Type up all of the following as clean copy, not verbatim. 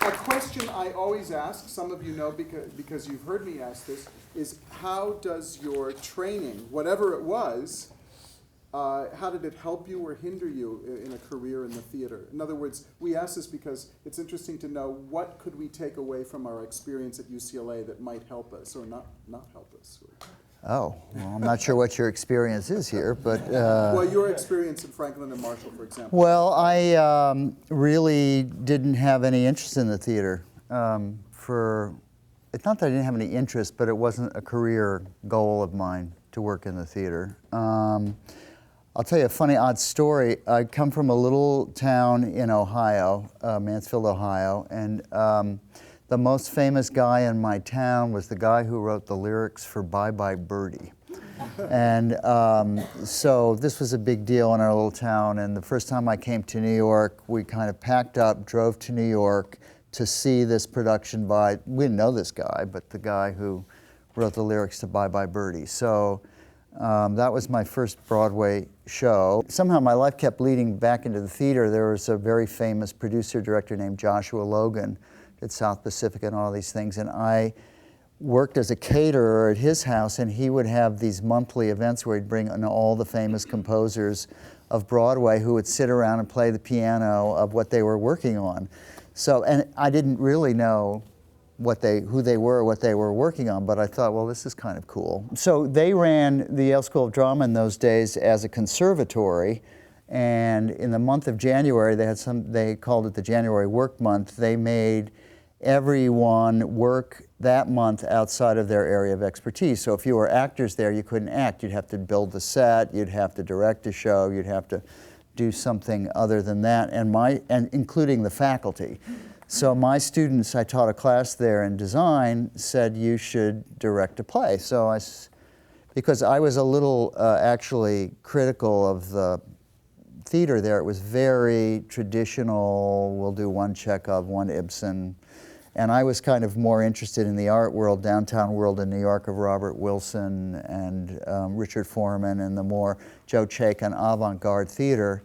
a question I always ask, some of you know because you've heard me ask this, is how does your training, whatever it was, how did it help you or hinder you in a career in the theater? In other words, we ask this because it's interesting to know what could we take away from our experience at UCLA that might help us or not help us. Oh, well, I'm not sure what your experience is here, but... well, your experience in Franklin and Marshall, for example. Well, I really didn't have any interest in the theater. It's not that I didn't have any interest, but it wasn't a career goal of mine to work in the theater. I'll tell you a funny, odd story. I come from a little town in Ohio, Mansfield, Ohio, and the most famous guy in my town was the guy who wrote the lyrics for Bye Bye Birdie. And so this was a big deal in our little town, and the first time I came to New York, we kind of packed up, drove to New York to see this production by, we didn't know this guy, but the guy who wrote the lyrics to Bye Bye Birdie. So that was my first Broadway show. Somehow my life kept leading back into the theater. There was a very famous producer-director named Joshua Logan, did South Pacific and all these things, and I worked as a caterer at his house, and he would have these monthly events where he'd bring in all the famous composers of Broadway who would sit around and play the piano of what they were working on. So, and I didn't really know who they were, what they were working on, but I thought, well, this is kind of cool. So they ran the Yale School of Drama in those days as a conservatory, and in the month of January, they called it the January Work Month. They made everyone work that month outside of their area of expertise. So if you were actors there, you couldn't act. You'd have to build the set, you'd have to direct a show, you'd have to do something other than that, and including the faculty. So my students, I taught a class there in design, said you should direct a play. So because I was a little actually critical of the theater there, it was very traditional, we'll do one Chekhov, one Ibsen, and I was kind of more interested in the art world, downtown world in New York of Robert Wilson and Richard Foreman and the more Joe Chaikin avant-garde theater.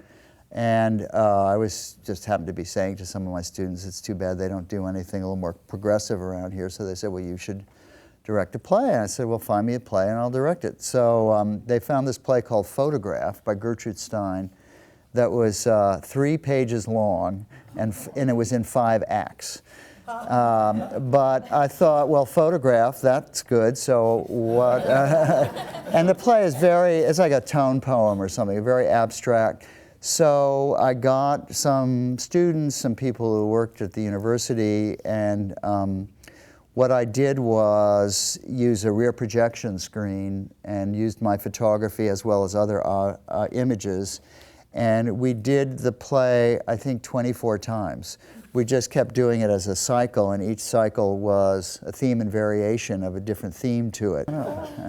And I was just happened to be saying to some of my students, it's too bad they don't do anything a little more progressive around here. So they said, well, you should direct a play. And I said, well, find me a play and I'll direct it. So they found this play called Photograph by Gertrude Stein that was 3 pages long, and it was in 5 acts. But I thought, well, Photograph, that's good, so what? And the play is it's like a tone poem or something, very abstract. So I got some students, some people who worked at the university, and what I did was use a rear projection screen and used my photography as well as other images. And we did the play, I think, 24 times. We just kept doing it as a cycle, and each cycle was a theme and variation of a different theme to it.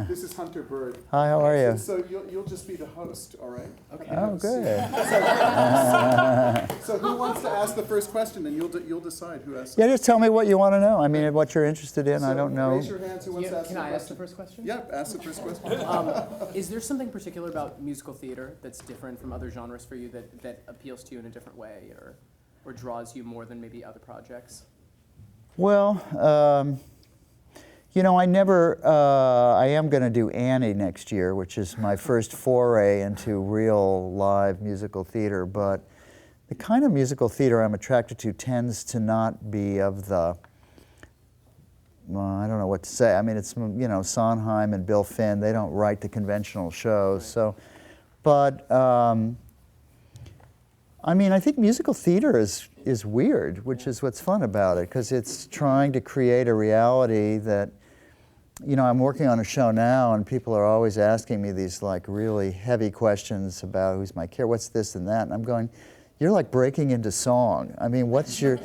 This is Hunter Bird. Hi, how are you? So you'll just be the host, all right? Okay. Oh, good. So who wants to ask the first question, and you'll decide who asks. Yeah, just tell me what you want to know. I mean, what you're interested in. So I don't know. Raise your hands. Who wants to ask the question? Can I ask the first question? Yeah, ask the first question. Is there something particular about musical theater that's different from other genres for you that appeals to you in a different way, or draws you more than maybe other projects? Well, you know, I am going to do Annie next year, which is my first foray into real live musical theater, but the kind of musical theater I'm attracted to tends to not be of the, well, I don't know what to say. I mean, it's, you know, Sondheim and Bill Finn, they don't write the conventional shows, right. So, but, I mean, I think musical theater is weird, which is what's fun about it, because it's trying to create a reality that, you know, I'm working on a show now, and people are always asking me these like really heavy questions about who's my character, what's this and that, and I'm going, you're like breaking into song. I mean, what's your,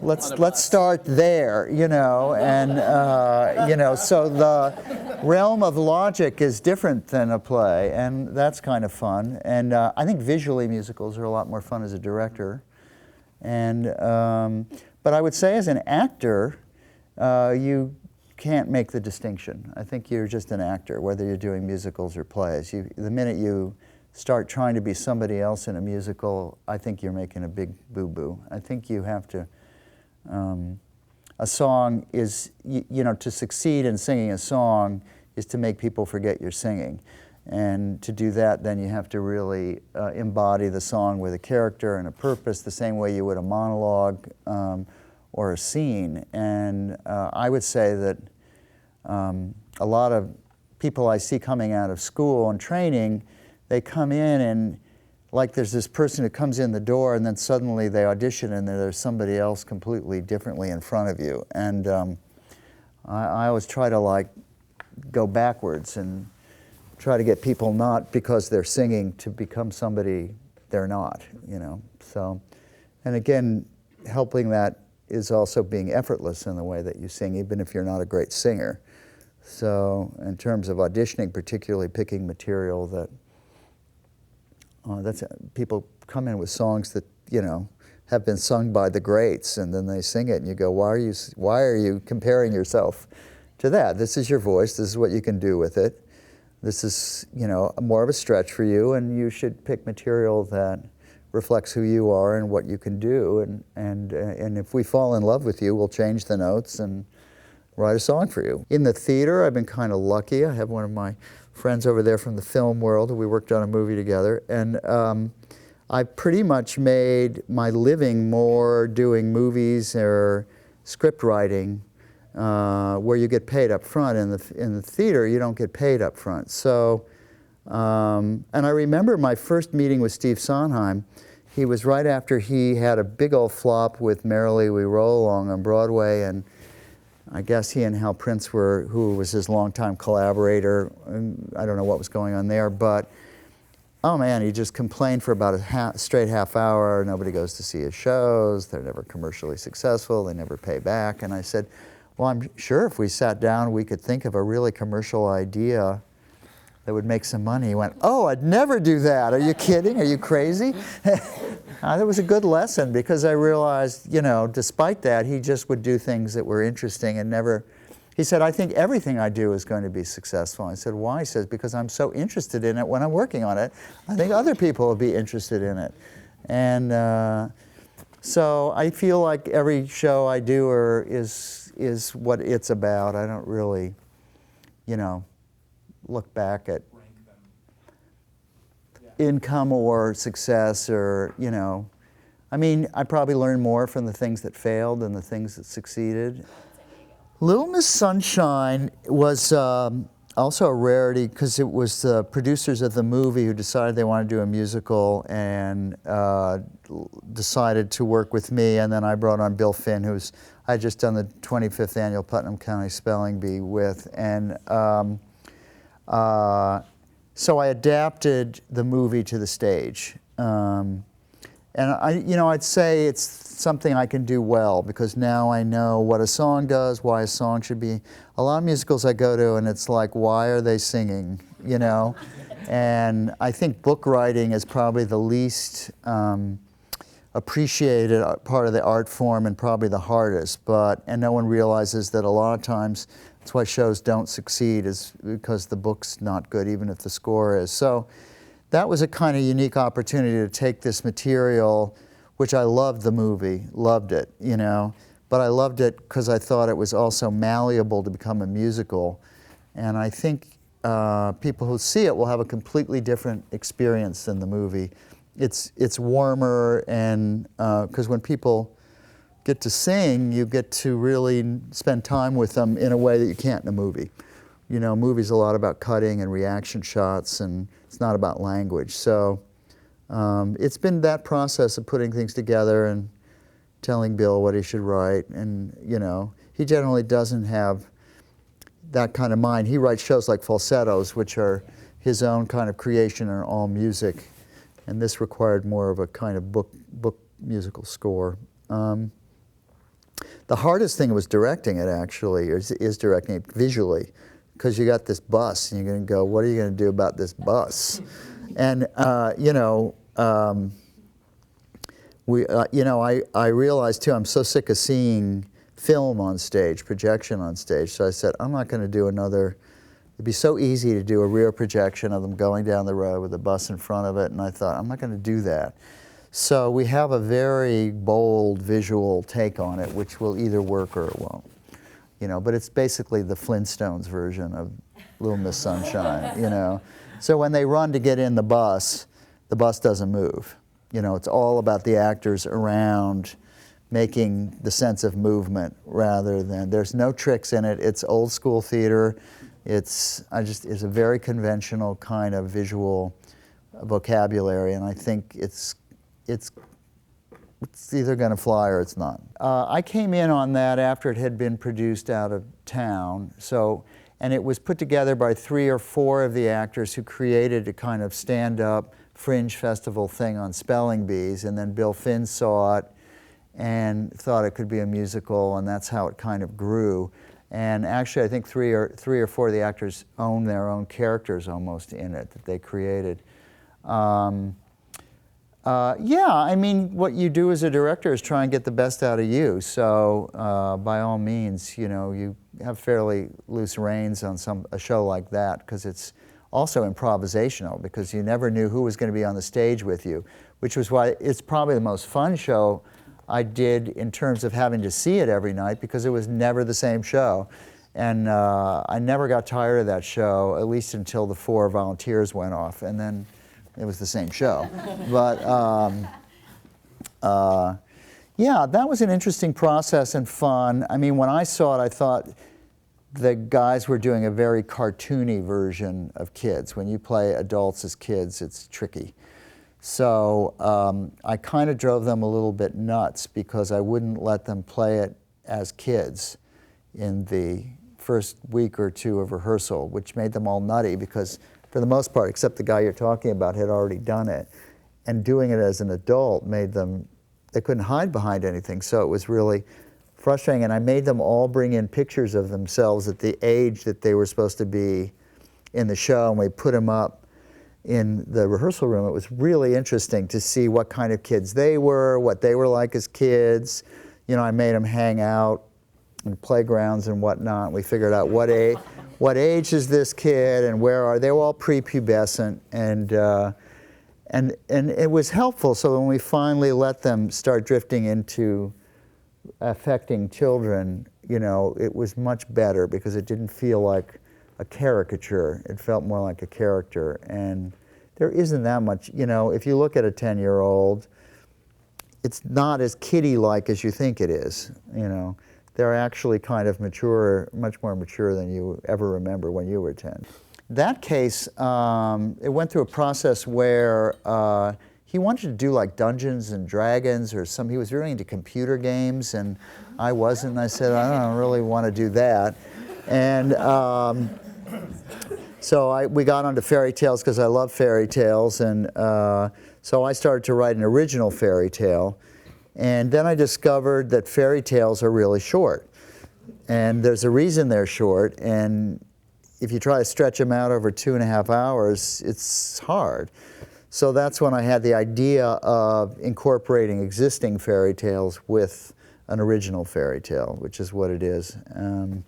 let's start there, you know, and you know, so the realm of logic is different than a play, and that's kind of fun. And I think visually musicals are a lot more fun as a director. And but I would say as an actor, you can't make the distinction. I think you're just an actor, whether you're doing musicals or plays. The minute you start trying to be somebody else in a musical, I think you're making a big boo-boo. I think you have to A song is, you know, to succeed in singing a song is to make people forget you're singing. And to do that, then you have to really embody the song with a character and a purpose, the same way you would a monologue or a scene. And I would say that a lot of people I see coming out of school and training, they come in and like there's this person who comes in the door and then suddenly they audition and there's somebody else completely differently in front of you. And I always try to like go backwards and try to get people not because they're singing to become somebody they're not, you know. So, and again, helping that is also being effortless in the way that you sing, even if you're not a great singer. So in terms of auditioning, particularly picking material that people come in with songs that, you know, have been sung by the greats, and then they sing it, and you go, why are you comparing yourself to that? This is your voice. This is what you can do with it. This is, you know, more of a stretch for you, and you should pick material that reflects who you are and what you can do. And if we fall in love with you, we'll change the notes and write a song for you. In the theater, I've been kind of lucky. I have one of my friends over there from the film world. We worked on a movie together, and I pretty much made my living more doing movies or script writing, where you get paid up front. In the theater, you don't get paid up front. So, and I remember my first meeting with Steve Sondheim. He was right after he had a big old flop with Merrily We Roll Along on Broadway, and I guess he and Hal Prince who was his longtime collaborator. I don't know what was going on there, but oh man, he just complained for about a straight half hour. Nobody goes to see his shows. They're never commercially successful. They never pay back. And I said, well, I'm sure if we sat down, we could think of a really commercial idea that would make some money. He went, oh, I'd never do that. Are you kidding? Are you crazy? That was a good lesson, because I realized, you know, despite that, he just would do things that were interesting and never, he said, I think everything I do is going to be successful. I said, why? He says, because I'm so interested in it when I'm working on it. I think other people will be interested in it. And so I feel like every show I do is what it's about. I don't really, you know, look back at income or success or, you know. I mean, I probably learned more from the things that failed than the things that succeeded. Little Miss Sunshine was also a rarity because it was the producers of the movie who decided they wanted to do a musical and decided to work with me, and then I brought on Bill Finn, who's I had just done the 25th annual Putnam County Spelling Bee with, and so I adapted the movie to the stage. And I'd say it's something I can do well, because now I know what a song does, why a song should be. A lot of musicals I go to and it's like, why are they singing, you know? And I think book writing is probably the least appreciated part of the art form and probably the hardest, and no one realizes that a lot of times that's why shows don't succeed, is because the book's not good, even if the score is. So that was a kind of unique opportunity to take this material, which I loved the movie, loved it, you know, but I loved it because I thought it was also malleable to become a musical. And I think people who see it will have a completely different experience than the movie. It's warmer, and because when people get to sing, you get to really spend time with them in a way that you can't in a movie. You know, movies a lot about cutting and reaction shots, and it's not about language. So it's been that process of putting things together and telling Bill what he should write. And, you know, he generally doesn't have that kind of mind. He writes shows like Falsettos, which are his own kind of creation and all music. And this required more of a kind of book musical score. The hardest thing was directing it, actually, is directing it visually, because you got this bus, and you're going to go, what are you going to do about this bus? And, you know, I realized, too, I'm so sick of seeing film on stage, projection on stage, so I said, I'm not going to do another. It'd be so easy to do a rear projection of them going down the road with a bus in front of it, and I thought, I'm not going to do that. So we have a very bold visual take on it, which will either work or it won't. You know, but it's basically the Flintstones version of Little Miss Sunshine, you know. So when they run to get in the bus doesn't move. You know, it's all about the actors around making the sense of movement rather than, there's no tricks in it. It's old school theater. It's a very conventional kind of visual vocabulary, and I think it's either going to fly or it's not. I came in on that after it had been produced out of town, and it was put together by 3 or 4 of the actors who created a kind of stand-up fringe festival thing on spelling bees, and then Bill Finn saw it and thought it could be a musical, and that's how it kind of grew. And actually, I think 3 or 4 of the actors own their own characters almost in it that they created. Yeah, I mean, what you do as a director is try and get the best out of you. So by all means, you know, you have fairly loose reins on a show like that, because it's also improvisational, because you never knew who was going to be on the stage with you, which was why it's probably the most fun show I did in terms of having to see it every night, because it was never the same show. And I never got tired of that show, at least until the 4 volunteers went off, and then it was the same show. But yeah, that was an interesting process and fun. I mean, when I saw it, I thought the guys were doing a very cartoony version of kids. When you play adults as kids, it's tricky. So I kind of drove them a little bit nuts, because I wouldn't let them play it as kids in the first week or 2 of rehearsal, which made them all nutty, because for the most part, except the guy you're talking about, had already done it. And doing it as an adult made them, they couldn't hide behind anything, so it was really frustrating. And I made them all bring in pictures of themselves at the age that they were supposed to be in the show, and we put them up in the rehearsal room. It was really interesting to see what kind of kids they were, what they were like as kids. You know, I made them hang out in playgrounds and whatnot. We figured out what age is this kid and where are they? Were all prepubescent, and it was helpful. So when we finally let them start drifting into affecting children, you know, it was much better, because it didn't feel like a caricature. It felt more like a character. And there isn't that much, you know, if you look at a 10-year-old, it's not as kiddie-like as you think it is, you know. They're actually kind of mature, much more mature than you ever remember when you were 10. That case, it went through a process where he wanted to do like Dungeons and Dragons or he was really into computer games, and I wasn't. And I said, I don't really want to do that. And so we got onto fairy tales because I love fairy tales, and so I started to write an original fairy tale. And then I discovered that fairy tales are really short. And there's a reason they're short, and if you try to stretch them out over 2.5 hours, it's hard. So that's when I had the idea of incorporating existing fairy tales with an original fairy tale, which is what it is. And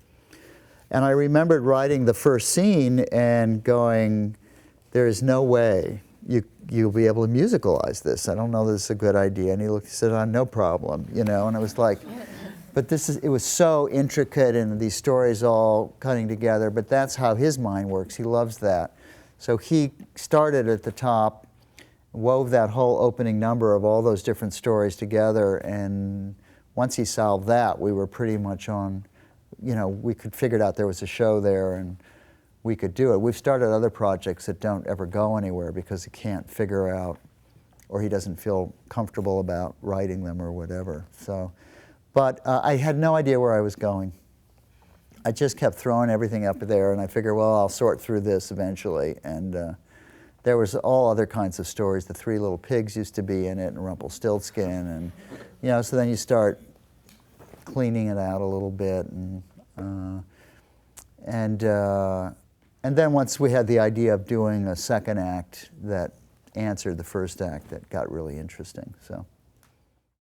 I remembered writing the first scene and going, there is no way you'll be able to musicalize this. I don't know this is a good idea. And he looked, he said, oh, no problem, you know. And it was like, but it was so intricate, and these stories all cutting together, but that's how his mind works. He loves that. So he started at the top, wove that whole opening number of all those different stories together, and once he solved that, we were pretty much on, you know, we could figure out there was a show there, and we could do it. We've started other projects that don't ever go anywhere because he can't figure out, or he doesn't feel comfortable about writing them or whatever. So, but I had no idea where I was going. I just kept throwing everything up there, and I figured, well, I'll sort through this eventually. And there was all other kinds of stories. The 3 Little Pigs used to be in it, and Rumpelstiltskin, and you know. So then you start cleaning it out a little bit, and then once we had the idea of doing a second act that answered the first act, that got really interesting. So.